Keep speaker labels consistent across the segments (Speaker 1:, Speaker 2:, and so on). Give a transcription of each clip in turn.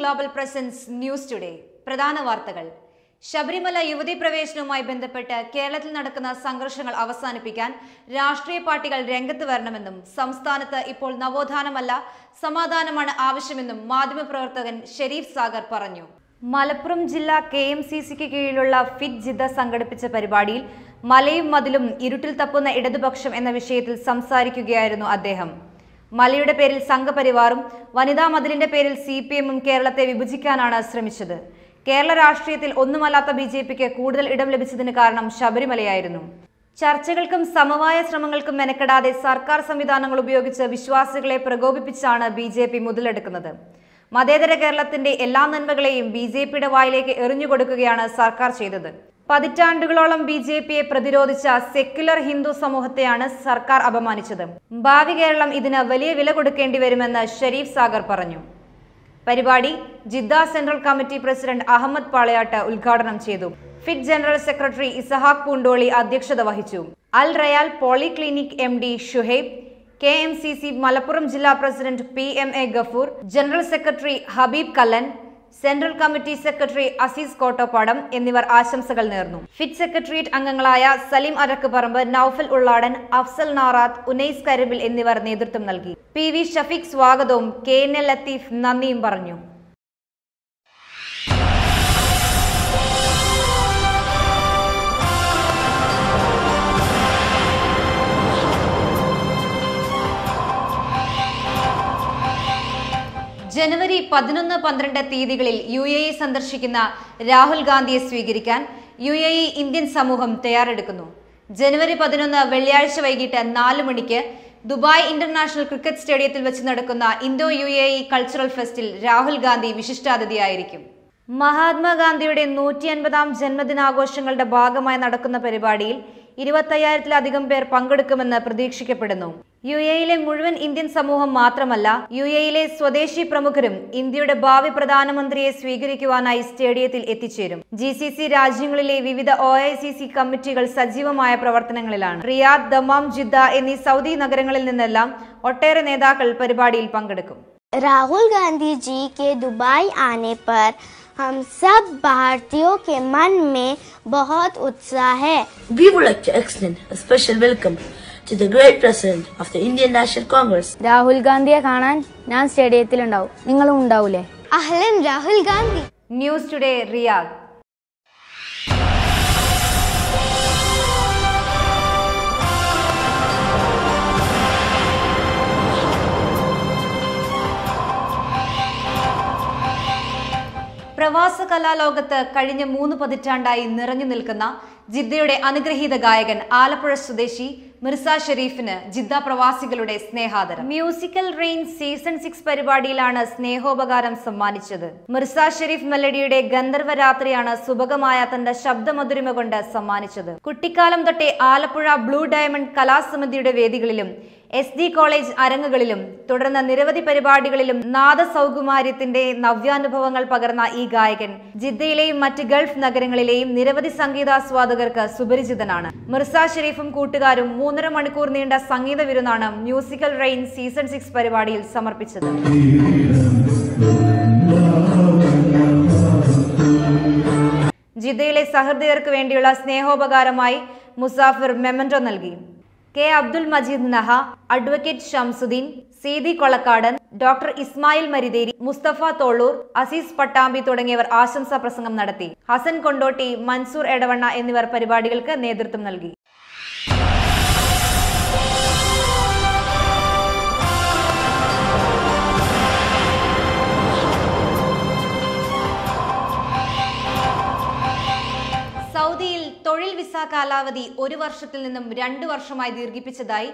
Speaker 1: Global presence news today പ്രധാന വാർത്തകൾ. ശബരിമല യുവതീ പ്രവേശനവുമായി ബന്ധപ്പെട്ട് കേരളത്തിൽ നടക്കുന്ന സംഘർഷങ്ങൾ അവസാനിപ്പിക്കാൻ രാഷ്ട്രീയ പാർട്ടികൾ രംഗത്ത് വരണമെന്നും സംസ്ഥാനത്ത് ഇപ്പോൾ നവോത്ഥാനമല്ല സമാധാനമാണ് ആവശ്യമെന്നും മാധ്യമപ്രവർത്തകൻ ഷെരീഫ് സാഗർ പറഞ്ഞു. മലപ്പുറം ജില്ലാ KMCCക്ക് കീഴിലുള്ള ഫിറ്റ് ജിദ്ദ സംഘടിപ്പിച്ച പരിപാടിയിൽ മലയും മതിലും ഇരുട്ടിൽ തപ്പുന്ന ഇടതുപക്ഷം എന്ന വിഷയത്തിൽ സംസാരിക്കുകയായിരുന്നു അദ്ദേഹം. മലയുടെ പേരിൽ സംഘപരിവാറും വനിതാ മതിലിന്റെ പേരിൽ CPM-ഉം കേരളത്തെ വിഭജിക്കാനാണ് ശ്രമിച്ചത്. കേരള രാഷ്ട്രീയത്തിൽ ഒന്നുമല്ലാത്ത BJPക്ക് കൂടുതൽ ഇടം ലഭിച്ചതിന് കാരണം ശബരിമലയായിരുന്നു. ചർച്ചകൾക്കും സമവായ ശ്രമങ്ങൾക്കും മെനക്കെടാതെ സർക്കാർ സംവിധാനങ്ങൾ ഉപയോഗിച്ച് വിശ്വാസികളെ പ്രകോപിപ്പിച്ചാണ് BJP മുതലെടുക്കുന്നത്. മതേതര കേരളത്തിന്റെ എല്ലാ നന്മകളെയും BJPയുടെ വായിലേക്ക് എറിഞ്ഞുകൊടുക്കുകയാണ് സർക്കാർ ചെയ്തത്. പതിറ്റാണ്ടുകളോളം BJPയെ പ്രതിരോധിച്ച സെക്യുലർ ഹിന്ദു സമൂഹത്തെയാണ് സർക്കാർ അപമാനിച്ചത്. ഭാവി കേരളം ഇതിന് വലിയ വില കൊടുക്കേണ്ടി വരുമെന്ന് ഷെരീഫ് സാഗർ പറഞ്ഞു. പരിപാടി Jeddah central committee president Ahmed Palayat ഉദ്ഘാടനം ചെയ്തു. ഫിറ്റ് ജനറൽ സെക്രട്ടറി ഇസഹാഖ് പൂണ്ടോളി അധ്യക്ഷത വഹിച്ചു. Al Rayal polyclinic MD Shuhaib, KMCC Malappuram ജില്ലാ president PMA Gafoor, general secretary Habeeb Kallan, central committee secretary Azeez Kottoppadam എന്നിവർ ആശംസകൾ നേർന്നു. ഫിറ്റ് സെക്രട്ടേറിയറ്റ് അംഗങ്ങളായ സലീം അരക്കുപറമ്പ്, നൌഫൽ ഉള്ളാടൻ, അഫ്സൽ നാറാത്ത്, ഉനൈസ് കരിബിൽ എന്നിവർ നേതൃത്വം നൽകി. PV ഷഫീഖ് സ്വാഗതവും KNL ലത്തീഫ് നന്ദിയും പറഞ്ഞു. ജനുവരി 11, 12 തീയതികളിൽ UAE സന്ദർശിക്കുന്ന രാഹുൽ ഗാന്ധിയെ സ്വീകരിക്കാൻ UAE ഇന്ത്യൻ സമൂഹം തയ്യാറെടുക്കുന്നു. ജനുവരി 11 വെള്ളിയാഴ്ച വൈകിട്ട് 4 മണിക്ക് ദുബായ് ഇന്റർനാഷണൽ ക്രിക്കറ്റ് സ്റ്റേഡിയത്തിൽ വെച്ച് നടക്കുന്ന ഇന്തോ UAE കൾച്ചറൽ ഫെസ്റ്റിൽ രാഹുൽ ഗാന്ധി വിശിഷ്ടാതിഥിയായിരിക്കും. മഹാത്മാഗാന്ധിയുടെ 150ാം ജന്മദിനാഘോഷങ്ങളുടെ ഭാഗമായി നടക്കുന്ന പരിപാടിയിൽ 25,000-ലധികം പേർ പങ്കെടുക്കുമെന്ന് പ്രതീക്ഷിക്കപ്പെടുന്നു. UAEയിലെ മുഴുവൻ ഇന്ത്യൻ സമൂഹം മാത്രമല്ല, UAEയിലെ സ്വദേശി പ്രമുഖരും ഇന്ത്യയുടെ ഭാവി പ്രധാനമന്ത്രിയെ സ്വീകരിക്കുവാനായി സ്റ്റേഡിയത്തിൽ എത്തിച്ചേരും. GCC രാജ്യങ്ങളിലെ വിവിധ OICC കമ്മിറ്റികൾ സജീവമായ പ്രവർത്തനങ്ങളിലാണ്. റിയാദ്, ദമാം, ജിദ്ദ എന്നീ സൗദി നഗരങ്ങളിൽ നിന്നെല്ലാം ഒട്ടേറെ നേതാക്കൾ പരിപാടിയിൽ പങ്കെടുക്കും.
Speaker 2: राहुल गांधी जी के दुबई आने पर हम सब भारतीयों के मन में बहुत उत्साह है.
Speaker 3: We would like to extend a special welcome to the great president of the Indian National Congress.
Speaker 4: Rahul ഗാന്ധിയെ കാണാൻ ഞാൻ സ്റ്റേഡിയത്തിൽ ഉണ്ടാവും. നിങ്ങളും ഉണ്ടാവൂലേ?
Speaker 2: अहलन Rahul Gandhi.
Speaker 1: News today Riyadh. പ്രവാസ കലാലോകത്ത് കഴിഞ്ഞ 3 പതിറ്റാണ്ടായി നിറഞ്ഞു നിൽക്കുന്ന ജിദ്ദയുടെ അനുഗ്രഹീത ഗായകൻ ആലപ്പുഴ സ്വദേശി മിർസ ഷെരീഫിന് ജിദ്ദ പ്രവാസികളുടെ സ്നേഹാദരം. മ്യൂസിക്കൽ റെയിൻ സീസൺ 6 പരിപാടിയിലാണ് സ്നേഹോപകാരം സമ്മാനിച്ചത്. മിർസ ഷെരീഫ് മെലഡിയുടെ ഗന്ധർവ രാത്രിയാണ് സുഭഗമായ തന്റെ ശബ്ദമധുരിമ കൊണ്ട് സമ്മാനിച്ചത്. കുട്ടിക്കാലം തൊട്ടേ ആലപ്പുഴ ബ്ലൂ ഡയമണ്ട് കലാസമിതിയുടെ വേദികളിലും SD കോളേജ് അരങ്ങുകളിലും തുടർന്ന് നിരവധി പരിപാടികളിലും നാദസൗകുമാര്യത്തിന്റെ നവ്യാനുഭവങ്ങൾ പകർന്ന ഈ ഗായകൻ ജിദ്ദയിലെയും മറ്റ് ഗൾഫ് നഗരങ്ങളിലെയും നിരവധി സംഗീതാസ്വാദകർക്ക് സുപരിചിതനാണ്. മിർസ ഷെരീഫും കൂട്ടുകാരും 3.5 മണിക്കൂർ നീണ്ട സംഗീത വിരുന്നാണ് മ്യൂസിക്കൽ റെയിൻ സീസൺ 6 പരിപാടിയിൽ സമർപ്പിച്ചത്. ജിദ്ദയിലെ സഹൃദയർക്ക് വേണ്ടിയുള്ള സ്നേഹോപകാരമായി മുസാഫിർ മെമന്റോ നൽകി. K. Abdul Majeed Naha, advocate Shamsuddin, Seethi Kolakkadan, doctor Ismail Marithery, Musthafa Tholur, Azeez Pattambi തുടങ്ങിയവർ ആശംസാ പ്രസംഗം നടത്തി. ഹസൻ കൊണ്ടോട്ടി, മൻസൂർ എടവണ്ണ എന്നിവർ പരിപാടികൾക്ക് നേതൃത്വം നൽകി. സൗദിയിൽ തൊഴിൽ വിസ കാലാവധി 1 വർഷത്തിൽ നിന്നും 2 വർഷമായി ദീർഘിപ്പിച്ചതായി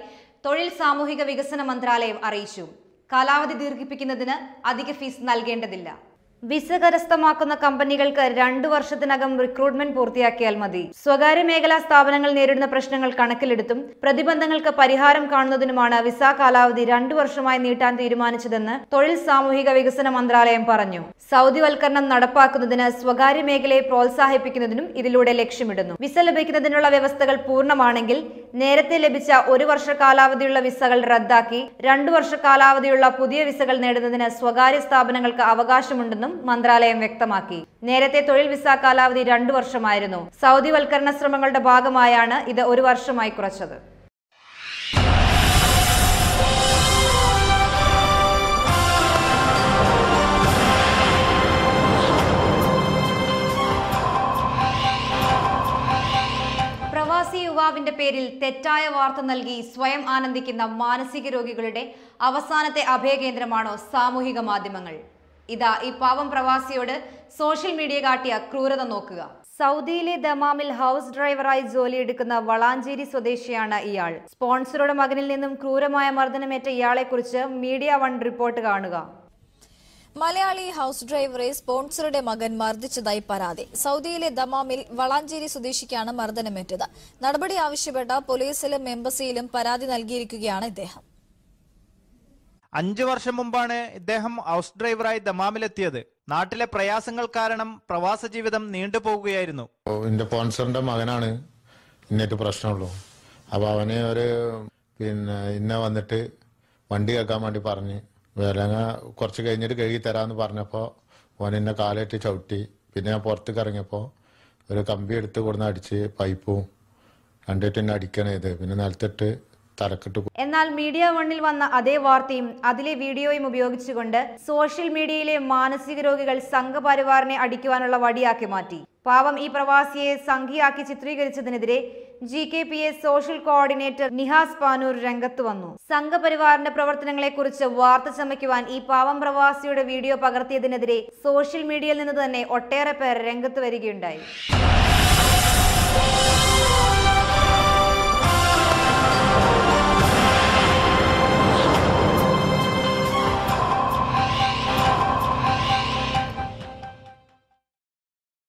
Speaker 1: തൊഴിൽ സാമൂഹിക വികസന മന്ത്രാലയം അറിയിച്ചു. കാലാവധി ദീർഘിപ്പിക്കുന്നതിന് അധിക ഫീസ് നൽകേണ്ടതില്ല. വിസ കരസ്ഥമാക്കുന്ന കമ്പനികൾക്ക് 2 വർഷത്തിനകം റിക്രൂട്ട്മെന്റ് പൂർത്തിയാക്കിയാൽ മതി. സ്വകാര്യ മേഖലാ സ്ഥാപനങ്ങൾ നേരിടുന്ന പ്രശ്നങ്ങൾ കണക്കിലെടുത്തും പ്രതിബന്ധങ്ങൾക്ക് പരിഹാരം കാണുന്നതിനുമാണ് വിസ കാലാവധി 2 വർഷമായി നീട്ടാൻ തീരുമാനിച്ചതെന്ന് തൊഴിൽ സാമൂഹിക വികസന മന്ത്രാലയം പറഞ്ഞു. സൗദിവൽക്കരണം നടപ്പാക്കുന്നതിന് സ്വകാര്യ മേഖലയെ പ്രോത്സാഹിപ്പിക്കുന്നതിനും ഇതിലൂടെ ലക്ഷ്യമിടുന്നു. വിസ ലഭിക്കുന്നതിനുള്ള വ്യവസ്ഥകൾ പൂർണ്ണമാണെങ്കിൽ നേരത്തെ ലഭിച്ച 1 വർഷ കാലാവധിയുള്ള വിസകൾ റദ്ദാക്കി 2 വർഷ കാലാവധിയുള്ള പുതിയ വിസകൾ നേടുന്നതിന് സ്വകാര്യ സ്ഥാപനങ്ങൾക്ക് അവകാശമുണ്ടെന്നും നൽകുമെന്നും മന്ത്രാലയം വ്യക്തമാക്കി. നേരത്തെ തൊഴിൽ വിസ കാലാവധി 2 വർഷമായിരുന്നു. സൗദിവൽക്കരണ ശ്രമങ്ങളുടെ ഭാഗമായാണ് ഇത് 1 വർഷമായി കുറച്ചത്. പ്രവാസി യുവാവിന്റെ പേരിൽ തെറ്റായ വാർത്ത നൽകി സ്വയം ആനന്ദിക്കുന്ന മാനസിക രോഗികളുടെ അവസാനത്തെ അഭയകേന്ദ്രമാണോ സാമൂഹിക മാധ്യമങ്ങൾ? ഇതാ ഈ പാവം പ്രവാസിയോട് സോഷ്യൽ മീഡിയ കാട്ടിയ ക്രൂരത നോക്കുക. സൗദിയിലെ ദമാമിൽ ഹൗസ് ഡ്രൈവറായി ജോലിയെടുക്കുന്ന വളാഞ്ചേരി സ്വദേശിയാണ് ഇയാൾ. സ്പോൺസറുടെ മകനിൽ നിന്നും ക്രൂരമായ മർദ്ദനമേറ്റ ഇയാളെക്കുറിച്ച് മീഡിയ 1 റിപ്പോർട്ട് കാണുക.
Speaker 5: മലയാളി ഹൌസ് ഡ്രൈവറെ സ്പോൺസറുടെ മകൻ മർദ്ദിച്ചതായി പരാതി. സൗദിയിലെ ദമാമിൽ വളാഞ്ചേരി സ്വദേശിക്കാണ് മർദ്ദനമേറ്റത്. നടപടി ആവശ്യപ്പെട്ട പോലീസിലും എംബസിയിലും പരാതി നൽകിയിരിക്കുകയാണ് ഇദ്ദേഹം.
Speaker 6: 5 വർഷം മുമ്പാണ് ഇദ്ദേഹം ഹൗസ് ഡ്രൈവറായി ദമാമിലെത്തിയത്. നാട്ടിലെ പ്രയാസങ്ങൾ കാരണം പ്രവാസ ജീവിതം നീണ്ടുപോകുകയായിരുന്നു.
Speaker 7: എന്റെ സ്പോൺസറിന്റെ മകനാണ് ഇന്നേറ്റ് പ്രശ്നമുള്ളൂ. അപ്പൊ അവന് ഇന്ന വന്നിട്ട് വണ്ടി കേൾക്കാൻ വേണ്ടി പറഞ്ഞ് വേലങ്ങ കുറച്ച് കഴിഞ്ഞിട്ട് കഴുകി തരാമെന്ന് പറഞ്ഞപ്പോൾ ഓൻ എന്നെ കാലേറ്റ് ചവിട്ടി. പിന്നെ ഞാൻ പുറത്തേക്ക് ഇറങ്ങിയപ്പോൾ ഒരു കമ്പി എടുത്ത് കൊടുന്ന് അടിച്ച് പൈപ്പും കണ്ടിട്ട് എന്നെ അടിക്കണേത്. പിന്നെ നിലത്തിട്ട് തലക്കിട്ട്.
Speaker 1: എന്നാൽ മീഡിയ 1-ൽ വന്ന അതേ വാർത്തയും അതിലെ വീഡിയോയും ഉപയോഗിച്ചുകൊണ്ട് സോഷ്യൽ മീഡിയയിലെ മാനസിക രോഗികൾ സംഘപരിവാറിനെ അടിക്കുവാനുള്ള വടിയാക്കി മാറ്റി. പാവം ഈ പ്രവാസിയെ സംഘിയാക്കി ചിത്രീകരിച്ചതിനെതിരെ GKPA social coordinator Nihas Panoor രംഗത്ത് വന്നു. സംഘപരിവാറിന്റെ പ്രവർത്തനങ്ങളെക്കുറിച്ച് വാർത്ത ചമയ്ക്കുവാൻ ഈ പാവം പ്രവാസിയുടെ വീഡിയോ പകർത്തിയതിനെതിരെ സോഷ്യൽ മീഡിയയിൽ നിന്ന് തന്നെ ഒട്ടേറെ പേർ രംഗത്ത് വരികയുണ്ടായി.